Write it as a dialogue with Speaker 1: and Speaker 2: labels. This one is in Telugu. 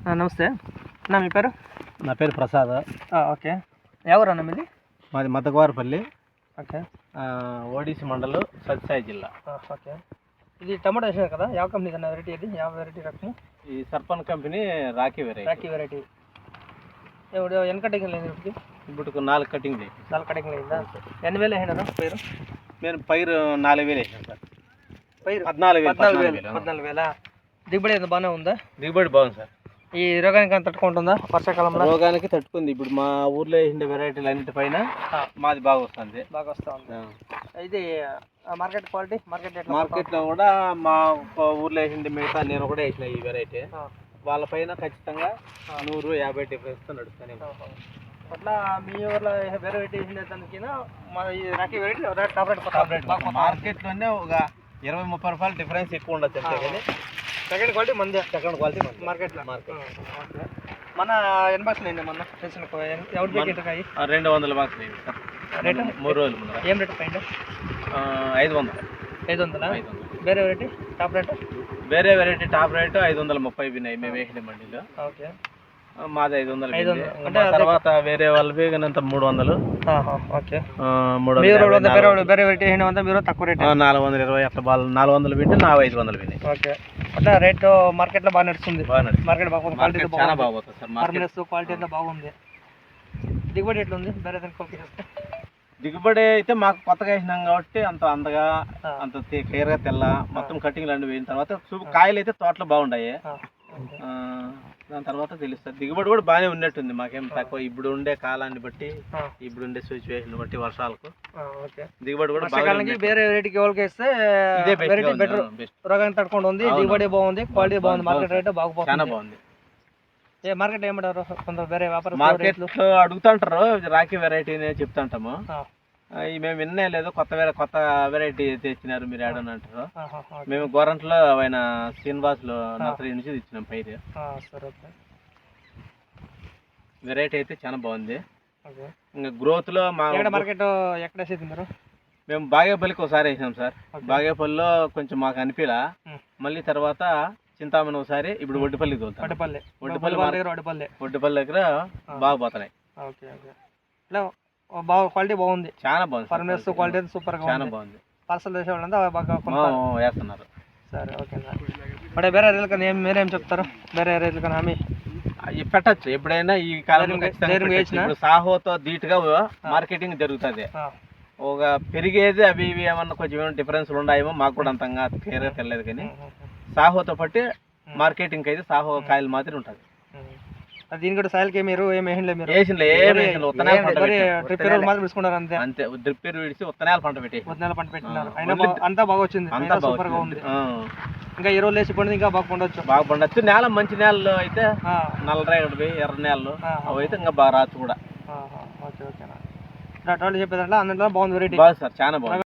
Speaker 1: నమస్తే అన్న, మీ పేరు?
Speaker 2: నా పేరు ప్రసాద్.
Speaker 1: ఓకే. ఎవరన్నా మీది?
Speaker 2: మాది మద్దగవారపల్లి.
Speaker 1: ఓకే.
Speaker 2: ఓడిసి మండలం, సత్యసాయి జిల్లా.
Speaker 1: ఓకే. ఇది టమాటా వేసారు కదా, ಯಾವ కంపెనీ కన్నా వెరైటీ? ఇది ಯಾವ వెరైటీ రకము?
Speaker 2: ఈ సర్పన్ కంపెనీ రాఖీ
Speaker 1: వెరైటీ. ఇప్పుడు ఎన్ని కటింగ్ లేదు ఇప్పటికి?
Speaker 2: ఇప్పుడు 4 కటింగ్
Speaker 1: 4 కటింగ్ అయిందా? ఎన్ని వేలు వేసినారు పైరు?
Speaker 2: నేను పైరు 4,000 వేసాను సార్.
Speaker 1: పైరు
Speaker 2: 14,000.
Speaker 1: దిగుబడి ఎంత బాగానే ఉందా?
Speaker 2: దిగుబడి బాగుంది సార్.
Speaker 1: ఈ రోగానికి అంత తట్టుకుంటుందా వర్షాకాలంలో?
Speaker 2: రోగానికి తట్టుకుంది. ఇప్పుడు మా ఊర్లో వేసిన వెరైటీలు అన్నిటిపైన మాది బాగా వస్తుంది.
Speaker 1: ఇది మార్కెట్ క్వాలిటీ
Speaker 2: మార్కెట్లో కూడా మా ఊర్లో వేసింది మిగతా నేను కూడా వేసిన ఈ వెరైటీ వాళ్ళపైన ఖచ్చితంగా 100-50 డిఫరెన్స్తో నడుస్తాను.
Speaker 1: అట్లా మీ ఊర్లో వేరే వెరైటీ వేసిన దానికి మా ఈ రాఖీ వెరైటీ
Speaker 2: మార్కెట్లోనే ఒక 20-30 రూపాయలు డిఫరెన్స్ ఎక్కువ ఉండొచ్చు అంతే. కానీ
Speaker 1: సెకండ్ క్వాలిటీ
Speaker 2: మార్కెట్లో
Speaker 1: మన ఎన్ని బాక్స్ అయింది మొన్న తెలిసిన ఎవరి కాయ?
Speaker 2: 200 బాక్స్
Speaker 1: రేటు
Speaker 2: 3 రోజులు ముందు.
Speaker 1: ఏం రేటు పైన?
Speaker 2: 500.
Speaker 1: వేరే వెరైటీ టాప్ రేటు?
Speaker 2: వేరే వెరైటీ టాప్ రేటు 530 విన్నాయి మేము వేసిన మండీలో.
Speaker 1: ఓకే.
Speaker 2: మాది 500. అంటే తర్వాత వేరే వాళ్ళవి అంత 300.
Speaker 1: ఓకే.
Speaker 2: 300
Speaker 1: వేరే వెరైటీ మీరు తక్కువ రేట్
Speaker 2: 420 అట్లా వాళ్ళు 400 వింటే నా 500 విన్నాయి.
Speaker 1: ఓకే. అట్లా రేటు మార్కెట్లో బాగా నడుస్తుంది. మార్కెట్ బాగుంది, క్వాలిటీ
Speaker 2: చాలా బాగుంది సార్.
Speaker 1: మార్కెట్ క్వాలిటీ అంతా బాగుంది. దిగుబడి ఎట్లుంది వేరే దానికి చేస్తే?
Speaker 2: దిగుబడి అయితే మాకు కొత్తగా వేసినాం కాబట్టి అంత అందగా అంత క్లియర్గా తెల్ల మొత్తం కటింగ్లు అన్ని వేయిన తర్వాత కాయలు అయితే తోటలో బాగుంటాయి. దాని తర్వాత తెలుస్తుంది. దిగుబడి కూడా బాగానే ఉన్నట్టుంది. మాకేం తక్కువ ఇప్పుడు ఉండే కాలాన్ని బట్టి ఇప్పుడు ఉండే సిచ్యువేషన్ బట్టి వర్షాలకు దిగుబడి కూడా
Speaker 1: వేరే వెరైటీకి ఎవరికి వేస్తే బెటర్. రోగాన్ని తట్టుకుంటుంది, దిగుబడి బాగుంది, క్వాలిటీ బాగుంది, మార్కెట్ రేట్ బాగుపోతుంది,
Speaker 2: చాలా బాగుంది.
Speaker 1: మార్కెట్ ఏమంటారు కొంత వేరే వ్యాపారం
Speaker 2: మార్కెట్లో అడుగుతుంటారు రాఖీ వెరైటీ చెప్తుంటాము. మేము విన్నే లేదు, కొత్త వెరైటీ తెచ్చినారు మీరు ఏడని అంటారు. మేము గోరంట్లో ఆయన శ్రీనివాసులు నర్సరీ నుంచి తెచ్చినాం పైరు. వెరైటీ అయితే చాలా బాగుంది. ఇంకా గ్రోత్ లో మా
Speaker 1: మార్కెట్ ఎక్కడ వేసేది మీరు?
Speaker 2: మేము బాగేపల్లికి ఒకసారి వేసినాం సార్. బాగేపల్లిలో కొంచెం మాకు అనిపిలా. మళ్ళీ తర్వాత చింతామణి ఒకసారి, ఇప్పుడు ఒడ్డుపల్లికి తోలుతాం. ఒడ్డుపల్లి దగ్గర బాగా పోతున్నాయి.
Speaker 1: క్వాలిటీ బాగుంది,
Speaker 2: చాలా బాగుంది.
Speaker 1: ఫర్నెస్ క్వాలిటీ సూపర్ గా చాలా బాగుంది. పార్సల్ చేసే వాళ్ళంతా బాగా
Speaker 2: వేస్తున్నారు.
Speaker 1: సరే, ఓకే. అంటే వేరే రైతులు కానీ మీరేం చెప్తారు? వేరే రైతులు కానీ హామీ
Speaker 2: పెట్టచ్చు ఎప్పుడైనా. ఈ కాలంలో సాహోతో ధీటుగా మార్కెటింగ్ జరుగుతుంది. ఒక పెరిగేది అవి ఇవి ఏమన్నా కొంచెం ఏమైనా డిఫరెన్స్లు ఉన్నాయేమో మాకు కూడా అంతంగా క్లియర్గా తెలియదు. కానీ సాహోతో పట్టి మార్కెటింగ్ అయితే సాహో కాయలు మాత్రం ఉంటుంది.
Speaker 1: దీని కూడా సాయిల్కి మీరు ఏమి
Speaker 2: అంతే డ్రిప్ విడిచి ఉత్తనాల పంట
Speaker 1: పెట్టినారు. అంతా బాగా వచ్చింది, సూపర్ గా ఉంది. ఇంకా ఈ రోజు లేచి పండుగ ఇంకా బాగా పండొచ్చు. నేల మంచి నేలలు అయితే నల్లరేగడివి ఎర్ర నేలలు అవి అయితే ఇంకా బాగా రాచ్చు కూడా. చెప్పేదంటే అందులో బాగుంది వెరైటీ.
Speaker 2: బాగుంది సార్, చాలా బాగుంది.